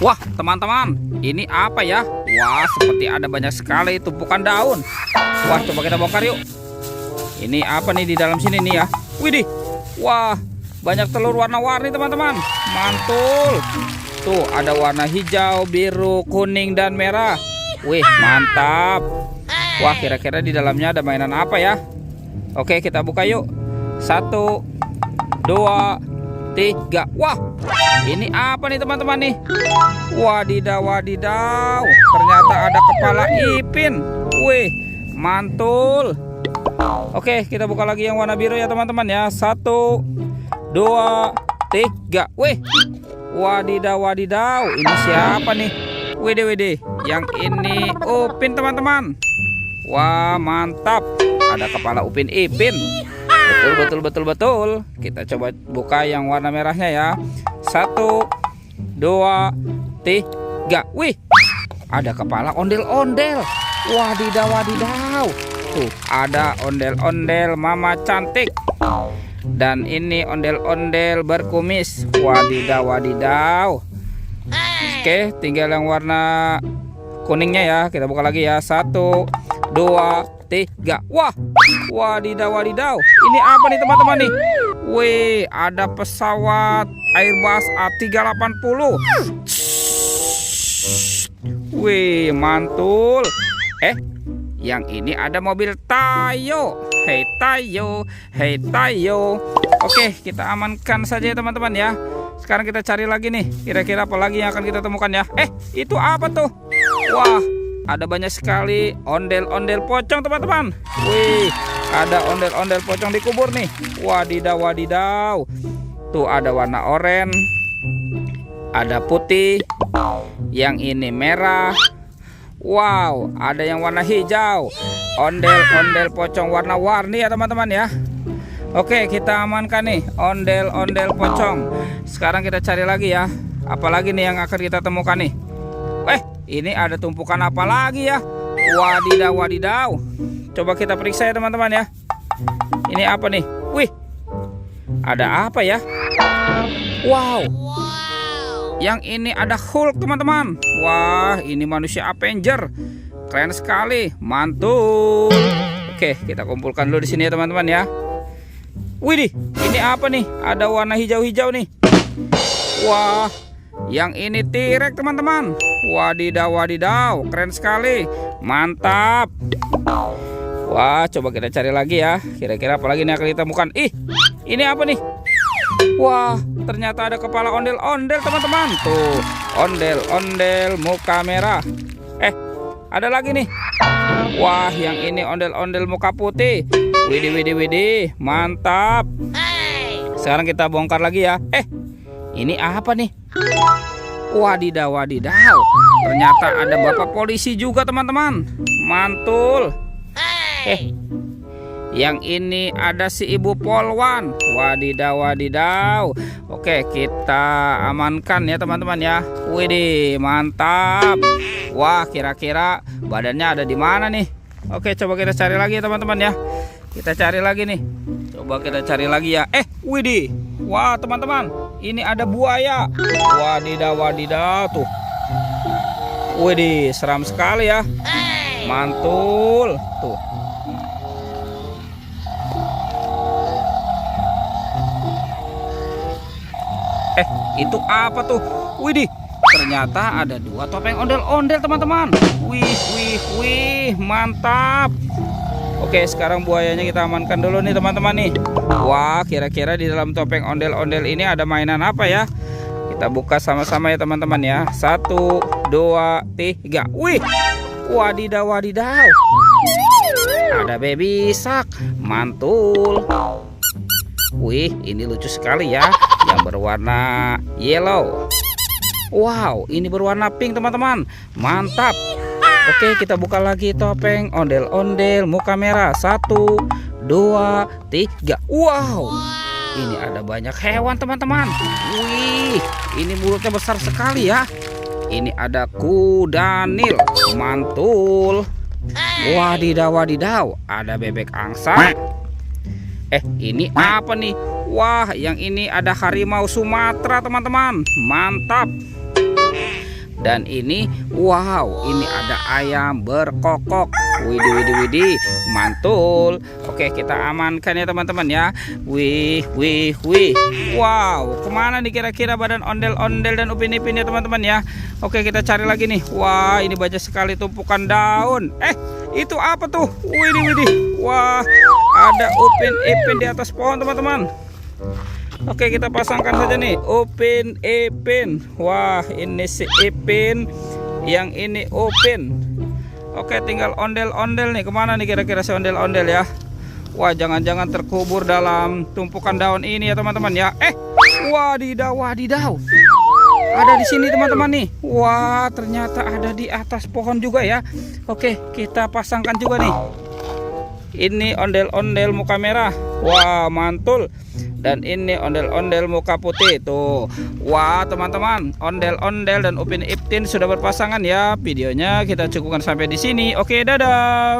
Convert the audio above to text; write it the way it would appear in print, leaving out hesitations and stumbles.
Wah, teman-teman, ini apa ya? Wah, seperti ada banyak sekali tumpukan daun. Wah, coba kita bongkar yuk. Ini apa nih di dalam sini nih ya? Widih. Wah, banyak telur warna-warni, teman-teman. Mantul. Tuh, ada warna hijau, biru, kuning, dan merah. Wih, mantap. Wah, kira-kira di dalamnya ada mainan apa ya? Oke, kita buka yuk. 1, 2, 3. Wah, ini apa nih teman-teman nih? Wadidaw, wadidaw. Ternyata ada kepala ipin. Wih, mantul. Oke, kita buka lagi yang warna biru ya teman-teman ya. 1, 2, 3. Wih, wadidaw, wadidaw. Ini siapa nih? Wede, wede. Yang ini Upin teman-teman. Wah, mantap. Ada kepala Upin Ipin. Betul. Kita coba buka yang warna merahnya ya. 1, 2, 3. Wih, ada kepala ondel-ondel. Wadidaw, wadidaw. Tuh, ada ondel-ondel mama cantik. Dan ini ondel-ondel berkumis. Wadidaw, wadidaw. Oke, tinggal yang warna kuningnya ya. Kita buka lagi ya. 1, 2, 3. Wah, wadidaw, wadidaw. Ini apa nih teman-teman nih? Wih, ada pesawat Airbus A380. Wih, mantul. Yang ini ada mobil Tayo. Hei Tayo, hei Tayo. Oke, kita amankan saja ya teman-teman ya. Sekarang kita cari lagi nih. Kira-kira apa lagi yang akan kita temukan ya? Itu apa tuh? Wah, ada banyak sekali ondel-ondel pocong teman-teman. Wih, ada ondel-ondel pocong dikubur nih. Wadidaw, wadidaw. Tuh ada warna oranye, ada putih, yang ini merah. Wow, ada yang warna hijau. Ondel-ondel pocong warna-warni ya teman-teman ya. Oke, kita amankan nih ondel-ondel pocong. Sekarang kita cari lagi ya. Apalagi nih yang akan kita temukan nih? Ini ada tumpukan apa lagi ya? Wadidaw, wadidaw. Coba kita periksa ya teman-teman ya. Ini apa nih? Wih, ada apa ya? Wow. Yang ini ada Hulk teman-teman. Wah, ini manusia Avenger. Keren sekali, mantul. Oke, kita kumpulkan dulu di sini ya teman-teman ya. Widih, ini apa nih? Ada warna hijau-hijau nih. Wah, yang ini T-Rex teman-teman. Wadidaw, wadidaw. Keren sekali, mantap. Wah, coba kita cari lagi ya. Kira-kira apa lagi nih akan kita temukan? Ini apa nih? Wah, ternyata ada kepala ondel-ondel teman-teman. Tuh, ondel-ondel muka merah. Ada lagi nih. Wah, yang ini ondel-ondel muka putih. Widih, mantap. Sekarang kita bongkar lagi ya. Ini apa nih? Wadidaw, wadidaw. Ternyata ada bapak polisi juga teman-teman. Mantul. Yang ini ada si ibu polwan. Wadidaw, wadidaw. Oke, kita amankan ya teman-teman ya. Widih, mantap. Wah, kira-kira badannya ada di mana nih? Oke, coba kita cari lagi ya teman-teman ya. Kita cari lagi nih. Coba kita cari lagi ya. Widih. Wah, teman-teman, ini ada buaya. Wadidaw, wadidaw tuh. Widih, seram sekali ya. Mantul. Tuh. Itu apa tuh? Widih, ternyata ada 2 topeng ondel-ondel teman-teman. Wih, mantap. Oke, sekarang buayanya kita amankan dulu nih teman-teman nih. Wah, kira-kira di dalam topeng ondel-ondel ini ada mainan apa ya? Kita buka sama-sama ya teman-teman ya. 1, 2, 3. Wih, wadidaw, wadidaw. Ada baby shark, mantul. Wih, ini lucu sekali ya. Yang berwarna yellow. Wow, ini berwarna pink teman-teman. Mantap. Oke, kita buka lagi topeng ondel-ondel muka merah. 1, 2, 3. Wow, ini ada banyak hewan teman-teman. Wih, ini mulutnya besar sekali ya. Ini ada kudanil. Mantul. Wadidaw, wadidaw. Ada bebek angsa. Ini apa nih? Wah, yang ini ada harimau Sumatera teman-teman. Mantap. Dan ini, wow, ini ada ayam berkokok. Widih, widih, widih, mantul. Oke, kita amankan ya teman-teman ya. Wih, wih, wih. Wow, kemana nih kira-kira badan ondel-ondel dan Upin Ipin ya teman-teman ya. Oke, kita cari lagi nih. Wah, ini banyak sekali tumpukan daun. Itu apa tuh? Widih, widih. Wah, ada Upin Ipin di atas pohon teman-teman. Oke, kita pasangkan saja nih Upin Ipin. Wah, ini si Ipin, yang ini Upin. Oke, tinggal ondel-ondel nih. Kemana nih kira-kira si ondel-ondel ya? Wah, jangan-jangan terkubur dalam tumpukan daun ini ya teman-teman ya. Wadidaw, wadidaw. Ada di sini teman-teman nih. Wah, ternyata ada di atas pohon juga ya. Oke, kita pasangkan juga nih. Ini ondel-ondel muka merah. Wah, mantul. Dan ini ondel-ondel muka putih tuh. Wah teman-teman, ondel-ondel dan Upin Ipin sudah berpasangan ya. Videonya kita cukupkan sampai di sini. Oke, dadah.